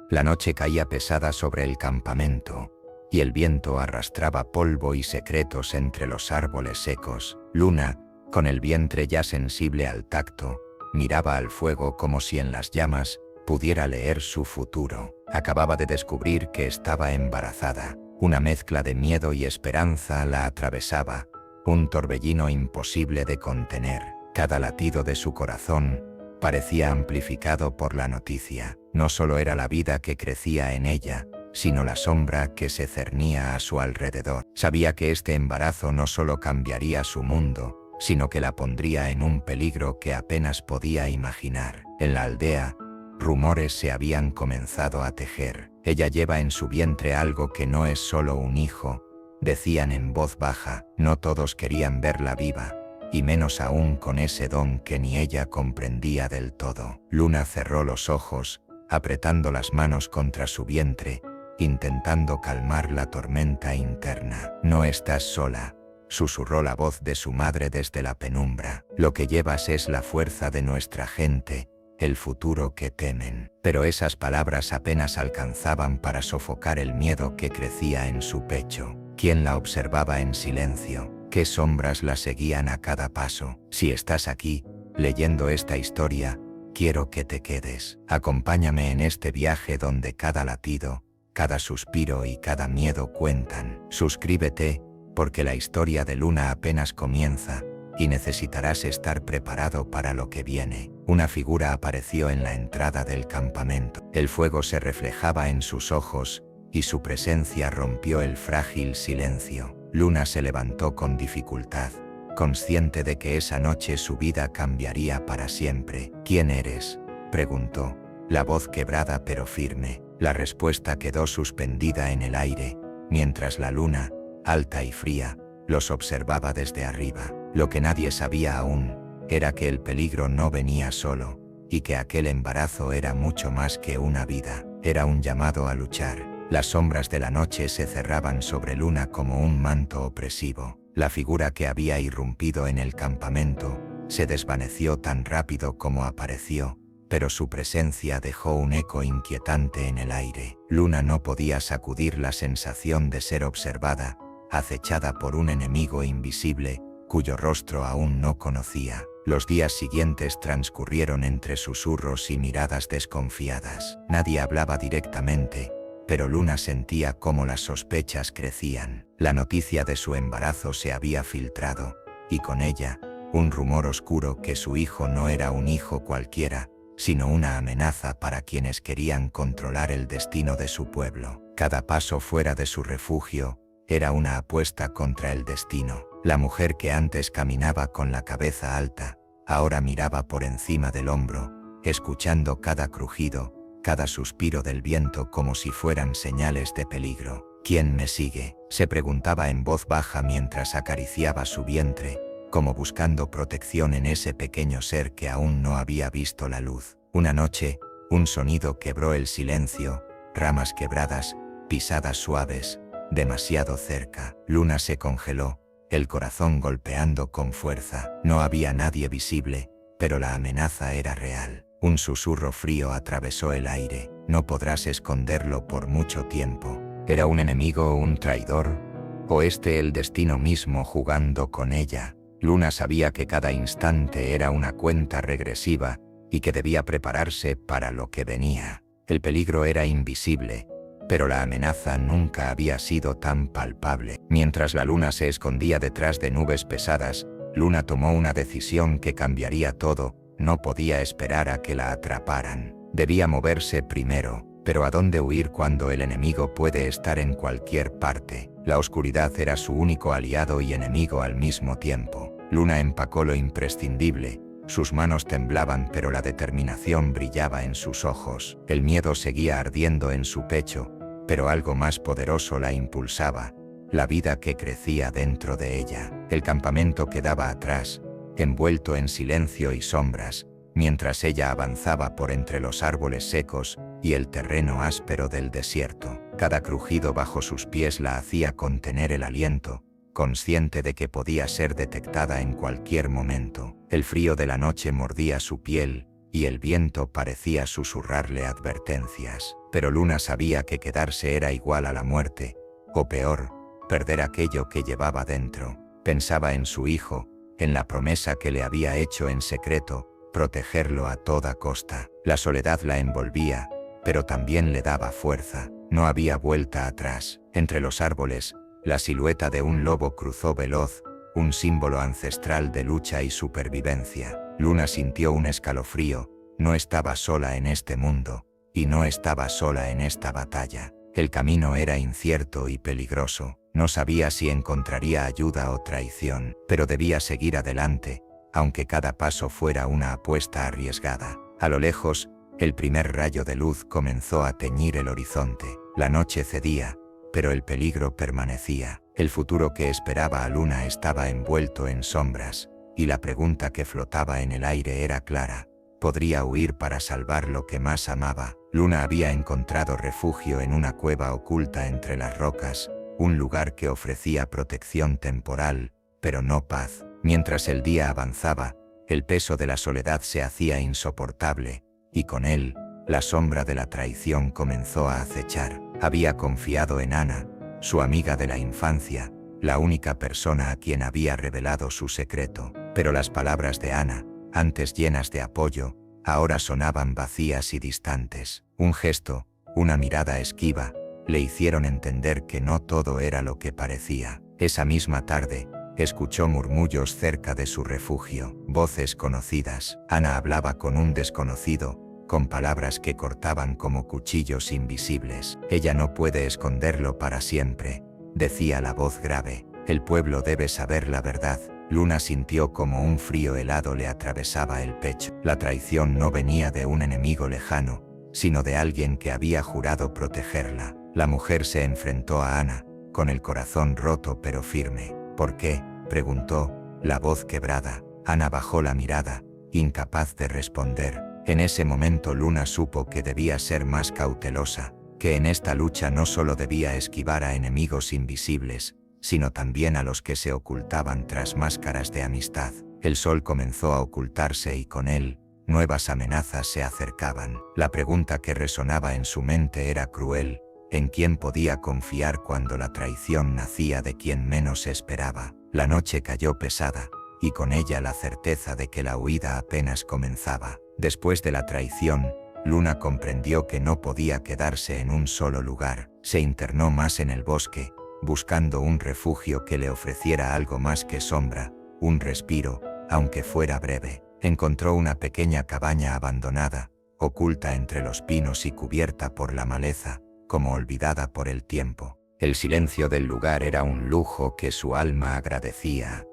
La noche caía pesada sobre el campamento, y el viento arrastraba polvo y secretos entre los árboles secos. Luna, con el vientre ya sensible al tacto, miraba al fuego como si en las llamas pudiera leer su futuro. Acababa de descubrir que estaba embarazada. Una mezcla de miedo y esperanza la atravesaba, un torbellino imposible de contener. Cada latido de su corazón parecía amplificado por la noticia. No solo era la vida que crecía en ella, sino la sombra que se cernía a su alrededor. Sabía que este embarazo no solo cambiaría su mundo, sino que la pondría en un peligro que apenas podía imaginar. En la aldea, rumores se habían comenzado a tejer. Ella lleva en su vientre algo que no es solo un hijo, decían en voz baja. No todos querían verla viva, y menos aún con ese don que ni ella comprendía del todo. Luna cerró los ojos, apretando las manos contra su vientre, intentando calmar la tormenta interna. No estás sola, susurró la voz de su madre desde la penumbra. Lo que llevas es la fuerza de nuestra gente, el futuro que temen. Pero esas palabras apenas alcanzaban para sofocar el miedo que crecía en su pecho. ¿Quién la observaba en silencio? ¿Qué sombras la seguían a cada paso? Si estás aquí, leyendo esta historia, quiero que te quedes. Acompáñame en este viaje donde cada latido, cada suspiro y cada miedo cuentan. Suscríbete, porque la historia de Luna apenas comienza, y necesitarás estar preparado para lo que viene. Una figura apareció en la entrada del campamento. El fuego se reflejaba en sus ojos, y su presencia rompió el frágil silencio. Luna se levantó con dificultad, consciente de que esa noche su vida cambiaría para siempre. ¿Quién eres?, preguntó, la voz quebrada pero firme. La respuesta quedó suspendida en el aire, mientras la luna, alta y fría, los observaba desde arriba. Lo que nadie sabía aún era que el peligro no venía solo, y que aquel embarazo era mucho más que una vida. Era un llamado a luchar. Las sombras de la noche se cerraban sobre Luna como un manto opresivo. La figura que había irrumpido en el campamento se desvaneció tan rápido como apareció, pero su presencia dejó un eco inquietante en el aire. Luna no podía sacudir la sensación de ser observada, acechada por un enemigo invisible, cuyo rostro aún no conocía. Los días siguientes transcurrieron entre susurros y miradas desconfiadas. Nadie hablaba directamente, pero Luna sentía cómo las sospechas crecían. La noticia de su embarazo se había filtrado, y con ella, un rumor oscuro que su hijo no era un hijo cualquiera, sino una amenaza para quienes querían controlar el destino de su pueblo. Cada paso fuera de su refugio era una apuesta contra el destino. La mujer que antes caminaba con la cabeza alta, ahora miraba por encima del hombro, escuchando cada crujido, cada suspiro del viento como si fueran señales de peligro. ¿Quién me sigue?, se preguntaba en voz baja mientras acariciaba su vientre, como buscando protección en ese pequeño ser que aún no había visto la luz. Una noche, un sonido quebró el silencio, ramas quebradas, pisadas suaves, demasiado cerca. Luna se congeló, el corazón golpeando con fuerza. No había nadie visible, pero la amenaza era real. Un susurro frío atravesó el aire. No podrás esconderlo por mucho tiempo. ¿Era un enemigo o un traidor? ¿O el destino mismo jugando con ella? Luna sabía que cada instante era una cuenta regresiva y que debía prepararse para lo que venía. El peligro era invisible, pero la amenaza nunca había sido tan palpable. Mientras la luna se escondía detrás de nubes pesadas, Luna tomó una decisión que cambiaría todo. No podía esperar a que la atraparan. Debía moverse primero, pero ¿a dónde huir cuando el enemigo puede estar en cualquier parte? La oscuridad era su único aliado y enemigo al mismo tiempo. Luna empacó lo imprescindible. Sus manos temblaban, pero la determinación brillaba en sus ojos. El miedo seguía ardiendo en su pecho, pero algo más poderoso la impulsaba, la vida que crecía dentro de ella. El campamento quedaba atrás, envuelto en silencio y sombras, mientras ella avanzaba por entre los árboles secos y el terreno áspero del desierto. Cada crujido bajo sus pies la hacía contener el aliento, consciente de que podía ser detectada en cualquier momento. El frío de la noche mordía su piel, y el viento parecía susurrarle advertencias. Pero Luna sabía que quedarse era igual a la muerte, o peor, perder aquello que llevaba dentro. Pensaba en su hijo, en la promesa que le había hecho en secreto, protegerlo a toda costa. La soledad la envolvía, pero también le daba fuerza. No había vuelta atrás. Entre los árboles, la silueta de un lobo cruzó veloz, un símbolo ancestral de lucha y supervivencia. Luna sintió un escalofrío. No estaba sola en este mundo, y no estaba sola en esta batalla. El camino era incierto y peligroso. No sabía si encontraría ayuda o traición, pero debía seguir adelante, aunque cada paso fuera una apuesta arriesgada. A lo lejos, el primer rayo de luz comenzó a teñir el horizonte. La noche cedía, pero el peligro permanecía. El futuro que esperaba a Luna estaba envuelto en sombras, y la pregunta que flotaba en el aire era clara: ¿podría huir para salvar lo que más amaba? Luna había encontrado refugio en una cueva oculta entre las rocas, un lugar que ofrecía protección temporal, pero no paz. Mientras el día avanzaba, el peso de la soledad se hacía insoportable, y con él, la sombra de la traición comenzó a acechar. Había confiado en Ana, su amiga de la infancia, la única persona a quien había revelado su secreto. Pero las palabras de Ana, antes llenas de apoyo, ahora sonaban vacías y distantes. Un gesto, una mirada esquiva, le hicieron entender que no todo era lo que parecía. Esa misma tarde, escuchó murmullos cerca de su refugio, voces conocidas. Ana hablaba con un desconocido, con palabras que cortaban como cuchillos invisibles. Ella no puede esconderlo para siempre, decía la voz grave. El pueblo debe saber la verdad. Luna sintió como un frío helado le atravesaba el pecho. La traición no venía de un enemigo lejano, sino de alguien que había jurado protegerla. La mujer se enfrentó a Ana, con el corazón roto pero firme. ¿Por qué?, preguntó, la voz quebrada. Ana bajó la mirada, incapaz de responder. En ese momento Luna supo que debía ser más cautelosa, que en esta lucha no solo debía esquivar a enemigos invisibles, sino también a los que se ocultaban tras máscaras de amistad. El sol comenzó a ocultarse y con él, nuevas amenazas se acercaban. La pregunta que resonaba en su mente era cruel: ¿en quién podía confiar cuando la traición nacía de quien menos esperaba? La noche cayó pesada, y con ella la certeza de que la huida apenas comenzaba. Después de la traición, Luna comprendió que no podía quedarse en un solo lugar. Se internó más en el bosque, buscando un refugio que le ofreciera algo más que sombra, un respiro, aunque fuera breve. Encontró una pequeña cabaña abandonada, oculta entre los pinos y cubierta por la maleza, como olvidada por el tiempo. El silencio del lugar era un lujo que su alma agradecía,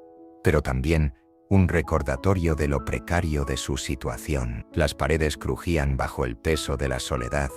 pero también un recordatorio de lo precario de su situación. Las paredes crujían bajo el peso de la soledad,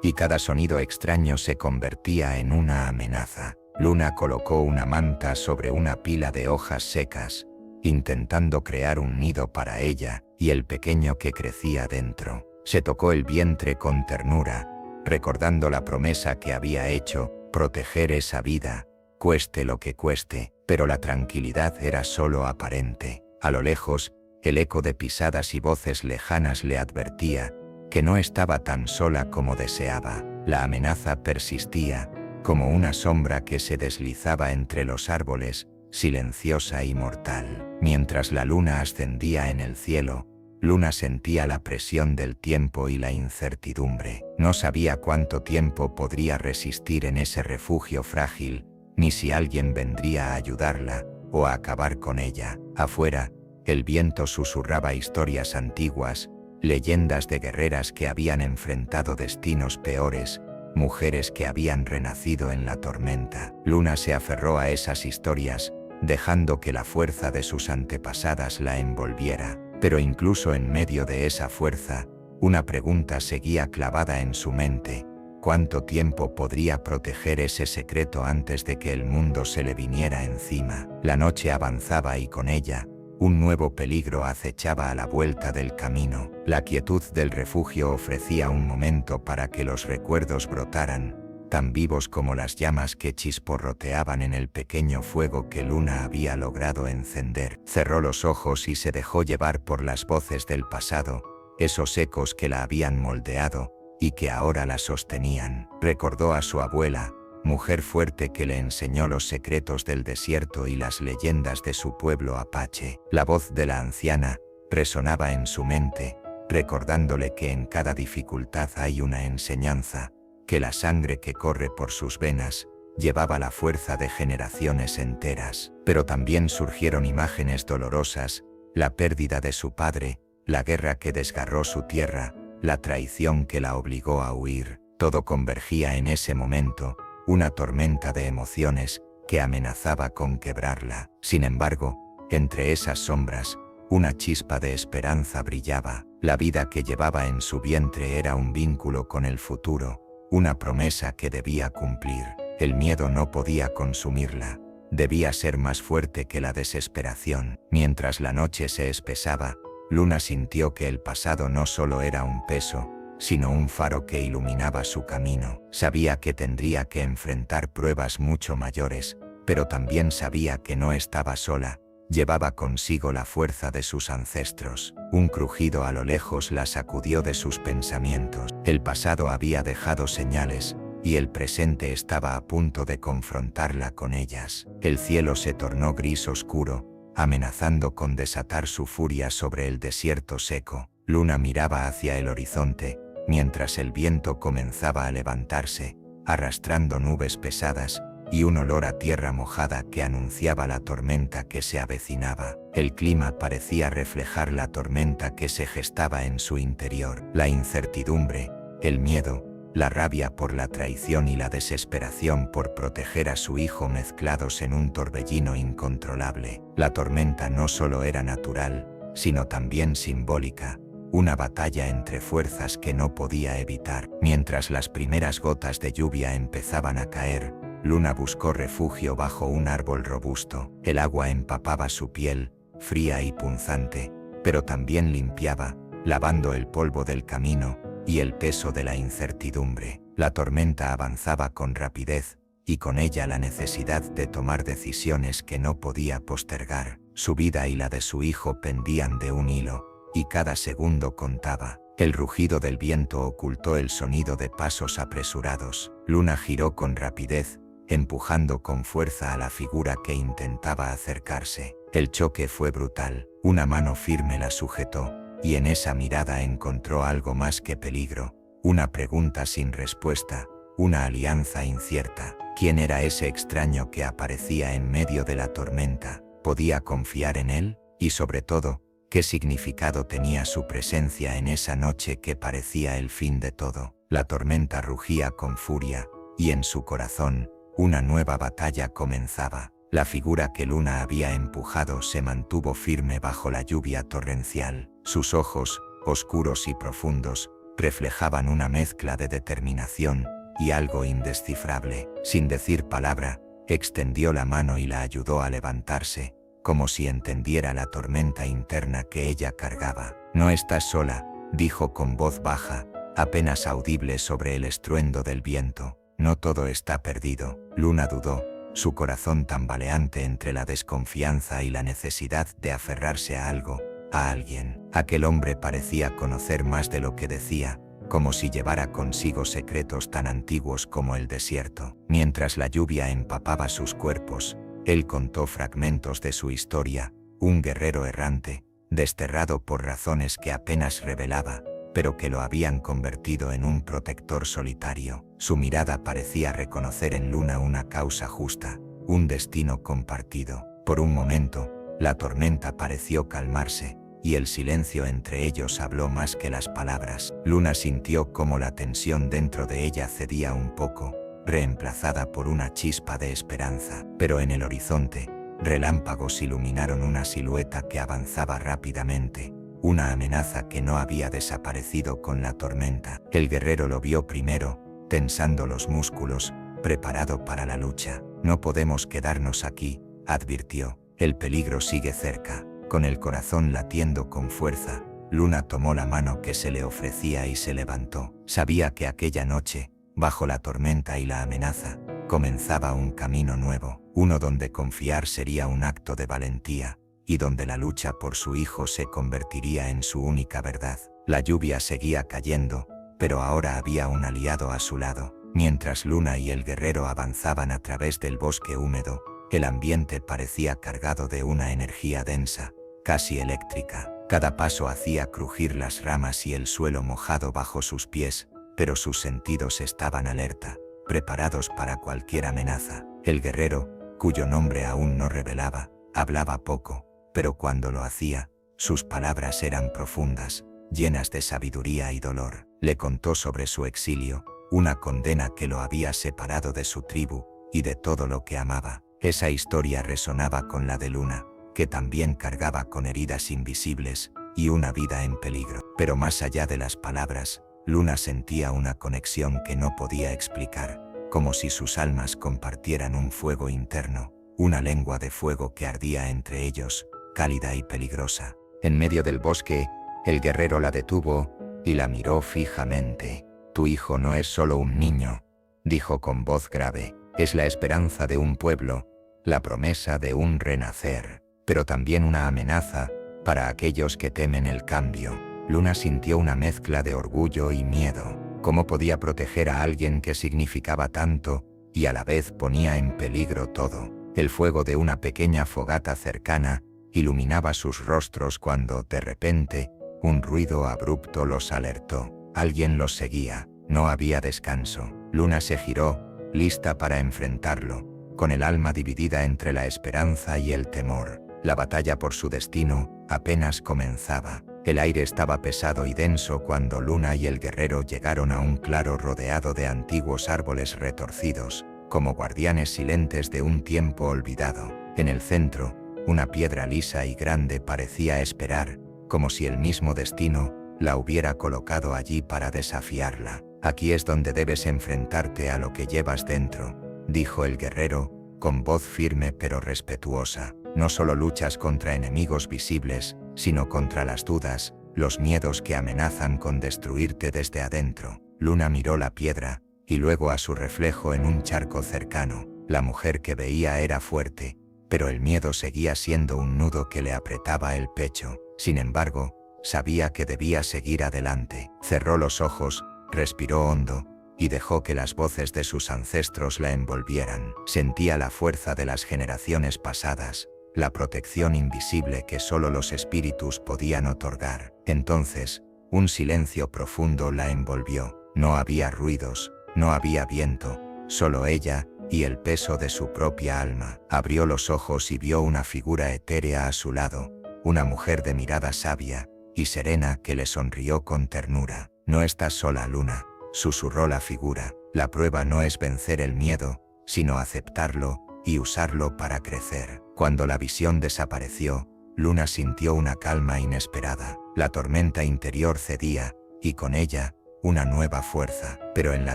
y cada sonido extraño se convertía en una amenaza. Luna colocó una manta sobre una pila de hojas secas, intentando crear un nido para ella y el pequeño que crecía dentro. Se tocó el vientre con ternura, recordando la promesa que había hecho: proteger esa vida, cueste lo que cueste. Pero la tranquilidad era solo aparente. A lo lejos, el eco de pisadas y voces lejanas le advertía que no estaba tan sola como deseaba. La amenaza persistía, como una sombra que se deslizaba entre los árboles, silenciosa y mortal. Mientras la luna ascendía en el cielo, Luna sentía la presión del tiempo y la incertidumbre. No sabía cuánto tiempo podría resistir en ese refugio frágil, ni si alguien vendría a ayudarla o a acabar con ella. Afuera, el viento susurraba historias antiguas, leyendas de guerreras que habían enfrentado destinos peores, mujeres que habían renacido en la tormenta. Luna se aferró a esas historias, dejando que la fuerza de sus antepasadas la envolviera. Pero incluso en medio de esa fuerza, una pregunta seguía clavada en su mente: ¿cuánto tiempo podría proteger ese secreto antes de que el mundo se le viniera encima? La noche avanzaba y con ella, un nuevo peligro acechaba a la vuelta del camino. La quietud del refugio ofrecía un momento para que los recuerdos brotaran, tan vivos como las llamas que chisporroteaban en el pequeño fuego que Luna había logrado encender. Cerró los ojos y se dejó llevar por las voces del pasado, esos ecos que la habían moldeado y que ahora la sostenían. Recordó a su abuela, mujer fuerte que le enseñó los secretos del desierto y las leyendas de su pueblo apache. La voz de la anciana resonaba en su mente, recordándole que en cada dificultad hay una enseñanza, que la sangre que corre por sus venas llevaba la fuerza de generaciones enteras. Pero también surgieron imágenes dolorosas, la pérdida de su padre, la guerra que desgarró su tierra, la traición que la obligó a huir. Todo convergía en ese momento, una tormenta de emociones que amenazaba con quebrarla. Sin embargo, entre esas sombras, una chispa de esperanza brillaba. La vida que llevaba en su vientre era un vínculo con el futuro, una promesa que debía cumplir. El miedo no podía consumirla. Debía ser más fuerte que la desesperación. Mientras la noche se espesaba, Luna sintió que el pasado no solo era un peso, sino un faro que iluminaba su camino. Sabía que tendría que enfrentar pruebas mucho mayores, pero también sabía que no estaba sola. Llevaba consigo la fuerza de sus ancestros. Un crujido a lo lejos la sacudió de sus pensamientos. El pasado había dejado señales, y el presente estaba a punto de confrontarla con ellas. El cielo se tornó gris oscuro, amenazando con desatar su furia sobre el desierto seco. Luna miraba hacia el horizonte, mientras el viento comenzaba a levantarse, arrastrando nubes pesadas y un olor a tierra mojada que anunciaba la tormenta que se avecinaba. El clima parecía reflejar la tormenta que se gestaba en su interior. La incertidumbre, el miedo, la rabia por la traición y la desesperación por proteger a su hijo mezclados en un torbellino incontrolable. La tormenta no solo era natural, sino también simbólica, una batalla entre fuerzas que no podía evitar. Mientras las primeras gotas de lluvia empezaban a caer, Luna buscó refugio bajo un árbol robusto. El agua empapaba su piel, fría y punzante, pero también limpiaba, lavando el polvo del camino y el peso de la incertidumbre. La tormenta avanzaba con rapidez, y con ella la necesidad de tomar decisiones que no podía postergar. Su vida y la de su hijo pendían de un hilo, y cada segundo contaba. El rugido del viento ocultó el sonido de pasos apresurados. Luna giró con rapidez, empujando con fuerza a la figura que intentaba acercarse. El choque fue brutal. Una mano firme la sujetó, y en esa mirada encontró algo más que peligro, una pregunta sin respuesta, una alianza incierta. ¿Quién era ese extraño que aparecía en medio de la tormenta? ¿Podía confiar en él? Y sobre todo, ¿qué significado tenía su presencia en esa noche que parecía el fin de todo? La tormenta rugía con furia, y en su corazón, una nueva batalla comenzaba. La figura que Luna había empujado se mantuvo firme bajo la lluvia torrencial. Sus ojos, oscuros y profundos, reflejaban una mezcla de determinación y algo indescifrable. Sin decir palabra, extendió la mano y la ayudó a levantarse, como si entendiera la tormenta interna que ella cargaba. «No estás sola», dijo con voz baja, apenas audible sobre el estruendo del viento. «No todo está perdido». Luna dudó, su corazón tambaleante entre la desconfianza y la necesidad de aferrarse a algo, a alguien. Aquel hombre parecía conocer más de lo que decía, como si llevara consigo secretos tan antiguos como el desierto. Mientras la lluvia empapaba sus cuerpos, él contó fragmentos de su historia, un guerrero errante, desterrado por razones que apenas revelaba, pero que lo habían convertido en un protector solitario. Su mirada parecía reconocer en Luna una causa justa, un destino compartido. Por un momento, la tormenta pareció calmarse, y el silencio entre ellos habló más que las palabras. Luna sintió cómo la tensión dentro de ella cedía un poco, reemplazada por una chispa de esperanza. Pero en el horizonte, relámpagos iluminaron una silueta que avanzaba rápidamente, una amenaza que no había desaparecido con la tormenta. El guerrero lo vio primero, tensando los músculos, preparado para la lucha. «No podemos quedarnos aquí», advirtió. «El peligro sigue cerca». Con el corazón latiendo con fuerza, Luna tomó la mano que se le ofrecía y se levantó. Sabía que aquella noche, bajo la tormenta y la amenaza, comenzaba un camino nuevo, uno donde confiar sería un acto de valentía, y donde la lucha por su hijo se convertiría en su única verdad. La lluvia seguía cayendo, pero ahora había un aliado a su lado. Mientras Luna y el guerrero avanzaban a través del bosque húmedo, el ambiente parecía cargado de una energía densa, casi eléctrica. Cada paso hacía crujir las ramas y el suelo mojado bajo sus pies, pero sus sentidos estaban alerta, preparados para cualquier amenaza. El guerrero, cuyo nombre aún no revelaba, hablaba poco, pero cuando lo hacía, sus palabras eran profundas, llenas de sabiduría y dolor. Le contó sobre su exilio, una condena que lo había separado de su tribu y de todo lo que amaba. Esa historia resonaba con la de Luna, que también cargaba con heridas invisibles y una vida en peligro. Pero más allá de las palabras, Luna sentía una conexión que no podía explicar, como si sus almas compartieran un fuego interno, una lengua de fuego que ardía entre ellos, cálida y peligrosa. En medio del bosque, el guerrero la detuvo y la miró fijamente. «Tu hijo no es solo un niño», dijo con voz grave, «es la esperanza de un pueblo, la promesa de un renacer, pero también una amenaza para aquellos que temen el cambio». Luna sintió una mezcla de orgullo y miedo. ¿Cómo podía proteger a alguien que significaba tanto y a la vez ponía en peligro todo? El fuego de una pequeña fogata cercana iluminaba sus rostros cuando, de repente, un ruido abrupto los alertó. Alguien los seguía. No había descanso. Luna se giró, lista para enfrentarlo, con el alma dividida entre la esperanza y el temor. La batalla por su destino apenas comenzaba. El aire estaba pesado y denso cuando Luna y el guerrero llegaron a un claro rodeado de antiguos árboles retorcidos, como guardianes silentes de un tiempo olvidado. En el centro, una piedra lisa y grande parecía esperar, como si el mismo destino la hubiera colocado allí para desafiarla. «Aquí es donde debes enfrentarte a lo que llevas dentro», dijo el guerrero, con voz firme pero respetuosa. «No solo luchas contra enemigos visibles, sino contra las dudas, los miedos que amenazan con destruirte desde adentro». Luna miró la piedra, y luego a su reflejo en un charco cercano. La mujer que veía era fuerte, pero el miedo seguía siendo un nudo que le apretaba el pecho. Sin embargo, sabía que debía seguir adelante. Cerró los ojos, respiró hondo, y dejó que las voces de sus ancestros la envolvieran. Sentía la fuerza de las generaciones pasadas, la protección invisible que solo los espíritus podían otorgar. Entonces, un silencio profundo la envolvió. No había ruidos, no había viento, solo ella y el peso de su propia alma. Abrió los ojos y vio una figura etérea a su lado, una mujer de mirada sabia y serena que le sonrió con ternura. «No estás sola, Luna», susurró la figura. «La prueba no es vencer el miedo, sino aceptarlo y usarlo para crecer». Cuando la visión desapareció, Luna sintió una calma inesperada. La tormenta interior cedía, y con ella, una nueva fuerza. Pero en la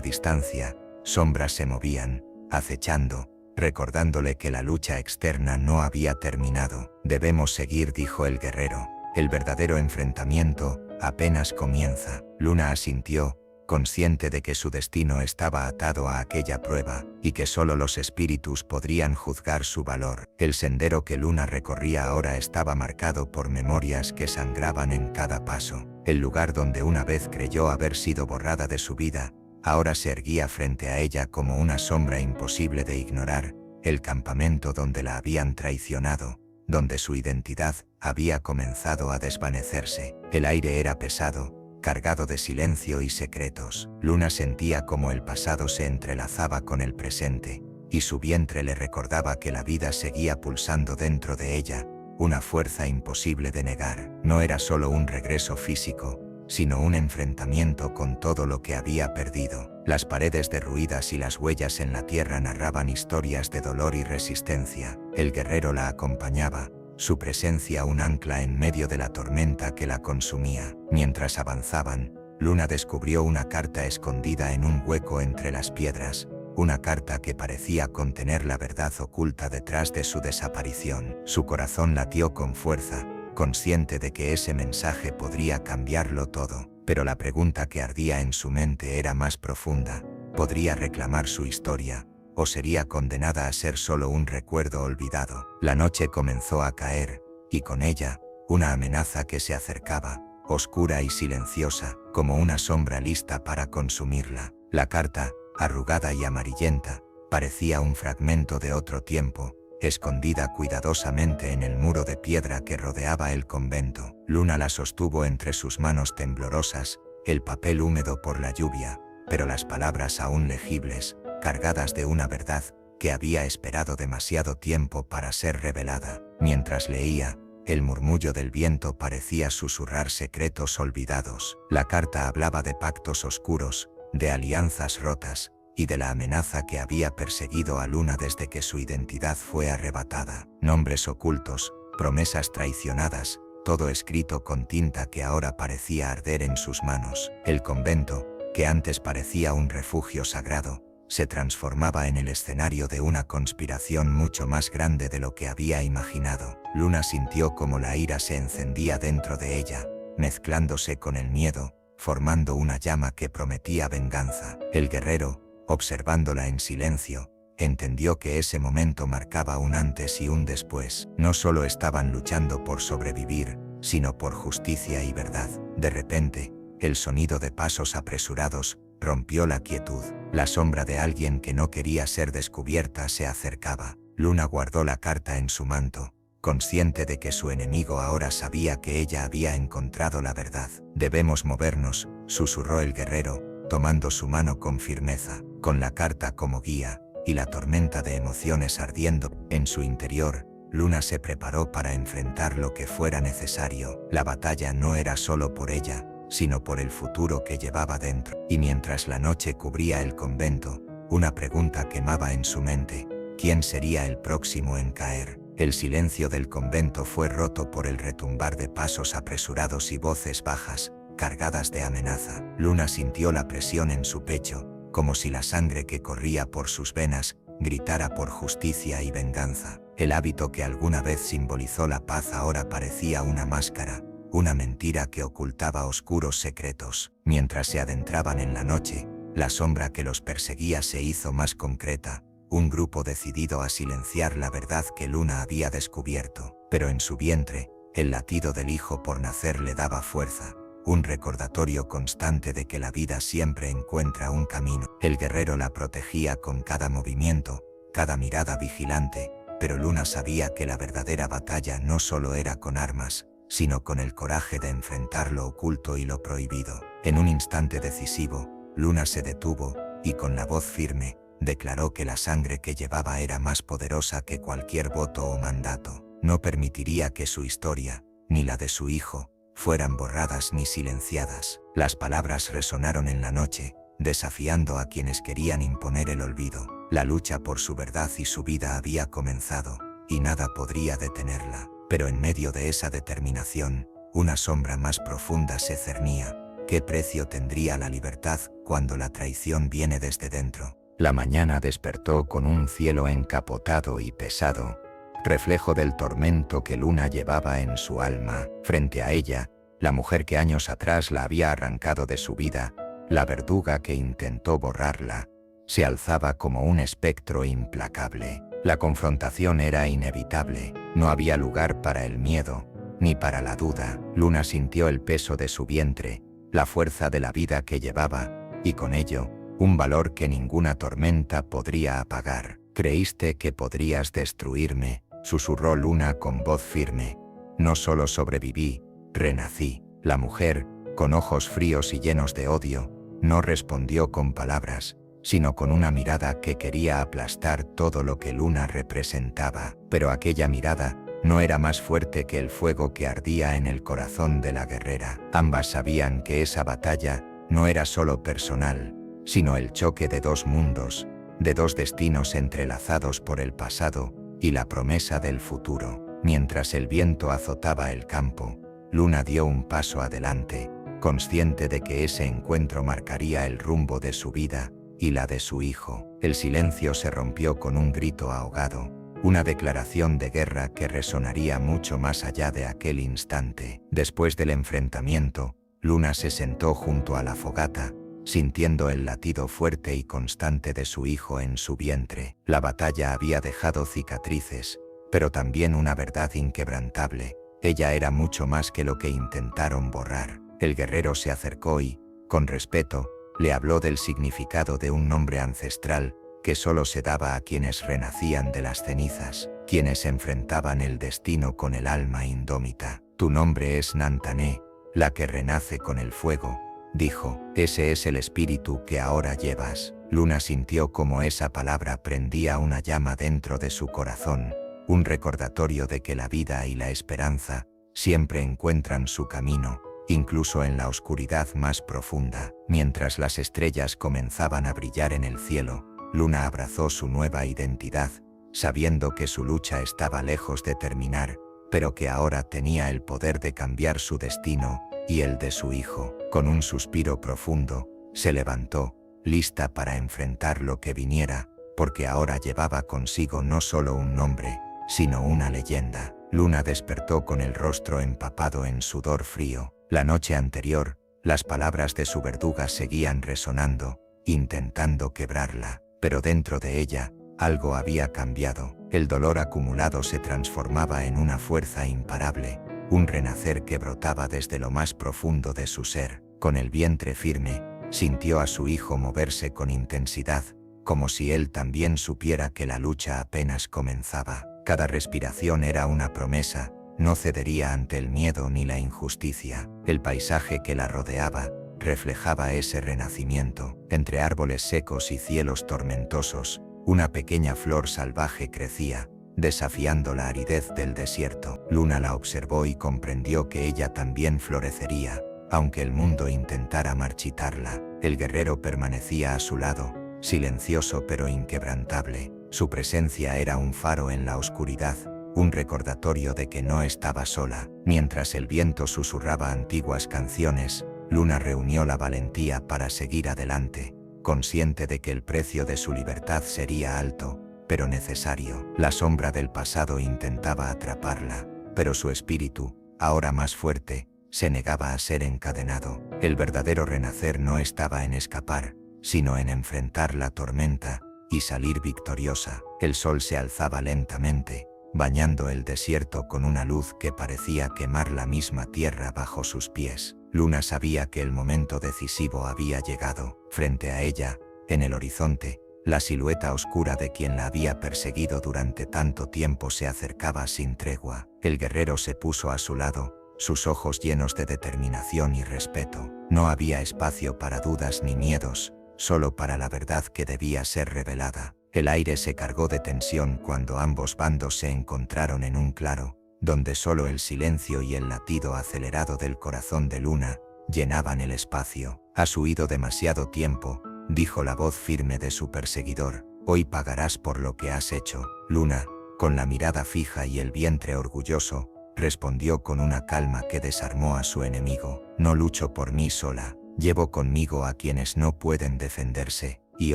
distancia, sombras se movían, acechando, recordándole que la lucha externa no había terminado. «Debemos seguir», dijo el guerrero. «El verdadero enfrentamiento apenas comienza». Luna asintió, consciente de que su destino estaba atado a aquella prueba, y que solo los espíritus podrían juzgar su valor. El sendero que Luna recorría ahora estaba marcado por memorias que sangraban en cada paso. El lugar donde una vez creyó haber sido borrada de su vida, ahora se erguía frente a ella como una sombra imposible de ignorar, el campamento donde la habían traicionado, donde su identidad había comenzado a desvanecerse. El aire era pesado, cargado de silencio y secretos. Luna sentía como el pasado se entrelazaba con el presente, y su vientre le recordaba que la vida seguía pulsando dentro de ella, una fuerza imposible de negar. No era solo un regreso físico, sino un enfrentamiento con todo lo que había perdido. Las paredes derruidas y las huellas en la tierra narraban historias de dolor y resistencia. El guerrero la acompañaba, su presencia un ancla en medio de la tormenta que la consumía. Mientras avanzaban, Luna descubrió una carta escondida en un hueco entre las piedras, una carta que parecía contener la verdad oculta detrás de su desaparición. Su corazón latió con fuerza, consciente de que ese mensaje podría cambiarlo todo. Pero la pregunta que ardía en su mente era más profunda. ¿Podría reclamar su historia, o sería condenada a ser solo un recuerdo olvidado? La noche comenzó a caer, y con ella, una amenaza que se acercaba, oscura y silenciosa, como una sombra lista para consumirla. La carta, arrugada y amarillenta, parecía un fragmento de otro tiempo, escondida cuidadosamente en el muro de piedra que rodeaba el convento. Luna la sostuvo entre sus manos temblorosas, el papel húmedo por la lluvia, pero las palabras aún legibles, cargadas de una verdad que había esperado demasiado tiempo para ser revelada. Mientras leía, el murmullo del viento parecía susurrar secretos olvidados. La carta hablaba de pactos oscuros, de alianzas rotas, y de la amenaza que había perseguido a Luna desde que su identidad fue arrebatada. Nombres ocultos, promesas traicionadas, todo escrito con tinta que ahora parecía arder en sus manos. El convento, que antes parecía un refugio sagrado, se transformaba en el escenario de una conspiración mucho más grande de lo que había imaginado. Luna sintió como la ira se encendía dentro de ella, mezclándose con el miedo, formando una llama que prometía venganza. El guerrero, observándola en silencio, entendió que ese momento marcaba un antes y un después. No solo estaban luchando por sobrevivir, sino por justicia y verdad. De repente, el sonido de pasos apresurados rompió la quietud. La sombra de alguien que no quería ser descubierta se acercaba. Luna guardó la carta en su manto, consciente de que su enemigo ahora sabía que ella había encontrado la verdad. «Debemos movernos», susurró el guerrero, tomando su mano con firmeza. Con la carta como guía, y la tormenta de emociones ardiendo en su interior, Luna se preparó para enfrentar lo que fuera necesario. La batalla no era solo por ella, sino por el futuro que llevaba dentro. Y mientras la noche cubría el convento, una pregunta quemaba en su mente: ¿quién sería el próximo en caer? El silencio del convento fue roto por el retumbar de pasos apresurados y voces bajas, cargadas de amenaza. Luna sintió la presión en su pecho, como si la sangre que corría por sus venas gritara por justicia y venganza. El hábito que alguna vez simbolizó la paz ahora parecía una máscara, una mentira que ocultaba oscuros secretos. Mientras se adentraban en la noche, la sombra que los perseguía se hizo más concreta, un grupo decidido a silenciar la verdad que Luna había descubierto. Pero en su vientre, el latido del hijo por nacer le daba fuerza, un recordatorio constante de que la vida siempre encuentra un camino. El guerrero la protegía con cada movimiento, cada mirada vigilante, pero Luna sabía que la verdadera batalla no solo era con armas, sino con el coraje de enfrentar lo oculto y lo prohibido. En un instante decisivo, Luna se detuvo, y con la voz firme, declaró que la sangre que llevaba era más poderosa que cualquier voto o mandato. No permitiría que su historia, ni la de su hijo, fueran borradas ni silenciadas. Las palabras resonaron en la noche, desafiando a quienes querían imponer el olvido. La lucha por su verdad y su vida había comenzado, y nada podría detenerla. Pero en medio de esa determinación, una sombra más profunda se cernía. ¿Qué precio tendría la libertad cuando la traición viene desde dentro? La mañana despertó con un cielo encapotado y pesado, reflejo del tormento que Luna llevaba en su alma. Frente a ella, la mujer que años atrás la había arrancado de su vida, la verduga que intentó borrarla, se alzaba como un espectro implacable. La confrontación era inevitable, no había lugar para el miedo, ni para la duda. Luna sintió el peso de su vientre, la fuerza de la vida que llevaba, y con ello, un valor que ninguna tormenta podría apagar. «Creíste que podrías destruirme», susurró Luna con voz firme. «No solo sobreviví, renací». La mujer, con ojos fríos y llenos de odio, no respondió con palabras, sino con una mirada que quería aplastar todo lo que Luna representaba. Pero aquella mirada no era más fuerte que el fuego que ardía en el corazón de la guerrera. Ambas sabían que esa batalla no era solo personal, sino el choque de dos mundos, de dos destinos entrelazados por el pasado y la promesa del futuro. Mientras el viento azotaba el campo, Luna dio un paso adelante, consciente de que ese encuentro marcaría el rumbo de su vida y la de su hijo. El silencio se rompió con un grito ahogado, una declaración de guerra que resonaría mucho más allá de aquel instante. Después del enfrentamiento, Luna se sentó junto a la fogata, sintiendo el latido fuerte y constante de su hijo en su vientre. La batalla había dejado cicatrices, pero también una verdad inquebrantable: Ella era mucho más que lo que intentaron borrar. El guerrero se acercó y, con respeto, le habló del significado de un nombre ancestral que solo se daba a quienes renacían de las cenizas, quienes enfrentaban el destino con el alma indómita. Tu nombre es Nantané, la que renace con el fuego, dijo. Ese es el espíritu que ahora llevas. Luna sintió como esa palabra prendía una llama dentro de su corazón, un recordatorio de que la vida y la esperanza siempre encuentran su camino, incluso en la oscuridad más profunda. Mientras las estrellas comenzaban a brillar en el cielo, Luna abrazó su nueva identidad, sabiendo que su lucha estaba lejos de terminar, pero que ahora tenía el poder de cambiar su destino y el de su hijo. Con un suspiro profundo, se levantó, lista para enfrentar lo que viniera, porque ahora llevaba consigo no solo un nombre, sino una leyenda. Luna despertó con el rostro empapado en sudor frío. La noche anterior, las palabras de su verduga seguían resonando, intentando quebrarla, pero dentro de ella, algo había cambiado. El dolor acumulado se transformaba en una fuerza imparable, un renacer que brotaba desde lo más profundo de su ser. Con el vientre firme, sintió a su hijo moverse con intensidad, como si él también supiera que la lucha apenas comenzaba. Cada respiración era una promesa, no cedería ante el miedo ni la injusticia. El paisaje que la rodeaba reflejaba ese renacimiento. Entre árboles secos y cielos tormentosos, una pequeña flor salvaje crecía, desafiando la aridez del desierto. Luna la observó y comprendió que ella también florecería, aunque el mundo intentara marchitarla. El guerrero permanecía a su lado, silencioso pero inquebrantable. Su presencia era un faro en la oscuridad, un recordatorio de que no estaba sola. Mientras el viento susurraba antiguas canciones, Luna reunió la valentía para seguir adelante, consciente de que el precio de su libertad sería alto, pero necesario. La sombra del pasado intentaba atraparla, pero su espíritu, ahora más fuerte, se negaba a ser encadenado. El verdadero renacer no estaba en escapar, sino en enfrentar la tormenta y salir victoriosa. El sol se alzaba lentamente, bañando el desierto con una luz que parecía quemar la misma tierra bajo sus pies. Luna sabía que el momento decisivo había llegado. Frente a ella, en el horizonte, la silueta oscura de quien la había perseguido durante tanto tiempo se acercaba sin tregua. El guerrero se puso a su lado, sus ojos llenos de determinación y respeto. No había espacio para dudas ni miedos, solo para la verdad que debía ser revelada. El aire se cargó de tensión cuando ambos bandos se encontraron en un claro, donde solo el silencio y el latido acelerado del corazón de Luna llenaban el espacio. Has huido demasiado tiempo, dijo la voz firme de su perseguidor. Hoy pagarás por lo que has hecho. Luna, con la mirada fija y el vientre orgulloso, respondió con una calma que desarmó a su enemigo. No lucho por mí sola, llevo conmigo a quienes no pueden defenderse, y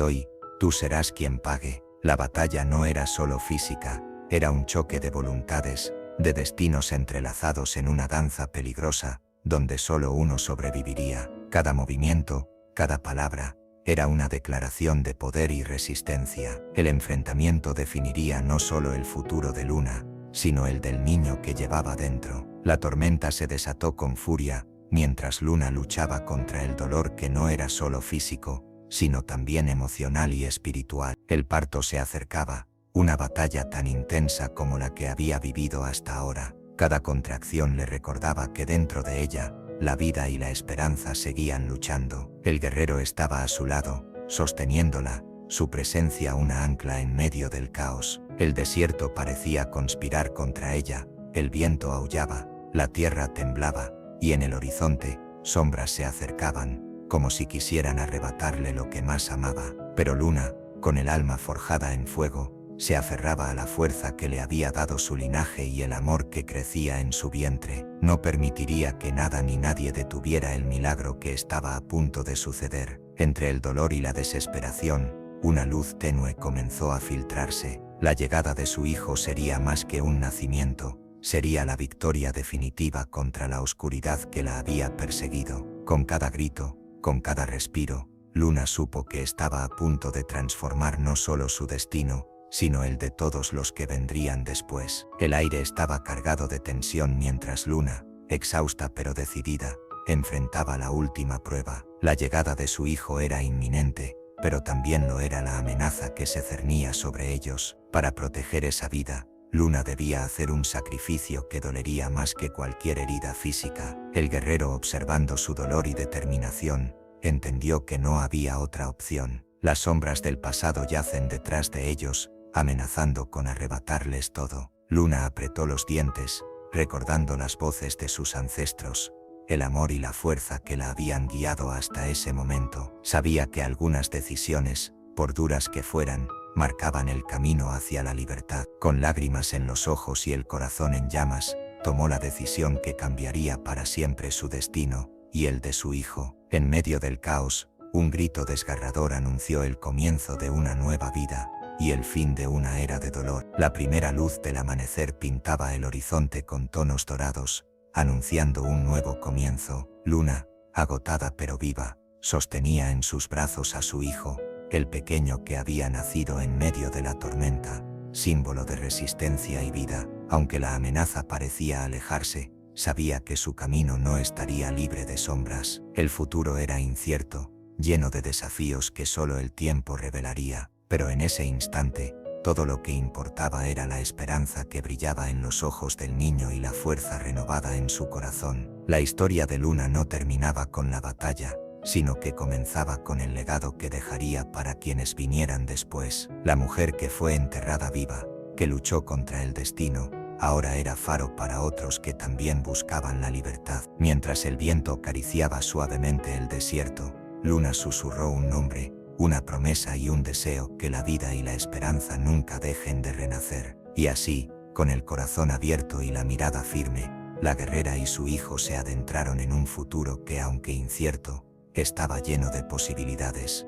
hoy, tú serás quien pague. La batalla no era solo física, era un choque de voluntades, de destinos entrelazados en una danza peligrosa, donde solo uno sobreviviría. Cada movimiento, cada palabra, era una declaración de poder y resistencia. El enfrentamiento definiría no solo el futuro de Luna, sino el del niño que llevaba dentro. La tormenta se desató con furia, mientras Luna luchaba contra el dolor que no era solo físico, sino también emocional y espiritual. El parto se acercaba, una batalla tan intensa como la que había vivido hasta ahora. Cada contracción le recordaba que dentro de ella, la vida y la esperanza seguían luchando. El guerrero estaba a su lado, sosteniéndola, su presencia una ancla en medio del caos. El desierto parecía conspirar contra ella, el viento aullaba, la tierra temblaba, y en el horizonte, sombras se acercaban, como si quisieran arrebatarle lo que más amaba. Pero Luna, con el alma forjada en fuego, se aferraba a la fuerza que le había dado su linaje y el amor que crecía en su vientre. No permitiría que nada ni nadie detuviera el milagro que estaba a punto de suceder. Entre el dolor y la desesperación, una luz tenue comenzó a filtrarse. La llegada de su hijo sería más que un nacimiento, sería la victoria definitiva contra la oscuridad que la había perseguido. Con cada grito, con cada respiro, Luna supo que estaba a punto de transformar no solo su destino, sino el de todos los que vendrían después. El aire estaba cargado de tensión mientras Luna, exhausta pero decidida, enfrentaba la última prueba. La llegada de su hijo era inminente, pero también lo era la amenaza que se cernía sobre ellos. Para proteger esa vida, Luna debía hacer un sacrificio que dolería más que cualquier herida física. El guerrero, observando su dolor y determinación, entendió que no había otra opción. Las sombras del pasado yacen detrás de ellos, amenazando con arrebatarles todo. Luna apretó los dientes, recordando las voces de sus ancestros, el amor y la fuerza que la habían guiado hasta ese momento. Sabía que algunas decisiones, por duras que fueran, marcaban el camino hacia la libertad. Con lágrimas en los ojos y el corazón en llamas, tomó la decisión que cambiaría para siempre su destino y el de su hijo. En medio del caos, un grito desgarrador anunció el comienzo de una nueva vida y el fin de una era de dolor. La primera luz del amanecer pintaba el horizonte con tonos dorados, anunciando un nuevo comienzo. Luna, agotada pero viva, sostenía en sus brazos a su hijo, el pequeño que había nacido en medio de la tormenta, símbolo de resistencia y vida. Aunque la amenaza parecía alejarse, sabía que su camino no estaría libre de sombras. El futuro era incierto, lleno de desafíos que solo el tiempo revelaría, pero en ese instante, todo lo que importaba era la esperanza que brillaba en los ojos del niño y la fuerza renovada en su corazón. La historia de Luna no terminaba con la batalla, sino que comenzaba con el legado que dejaría para quienes vinieran después. La mujer que fue enterrada viva, que luchó contra el destino, ahora era faro para otros que también buscaban la libertad. Mientras el viento acariciaba suavemente el desierto, Luna susurró un nombre, una promesa y un deseo: que la vida y la esperanza nunca dejen de renacer. Y así, con el corazón abierto y la mirada firme, la guerrera y su hijo se adentraron en un futuro que, aunque incierto, estaba lleno de posibilidades.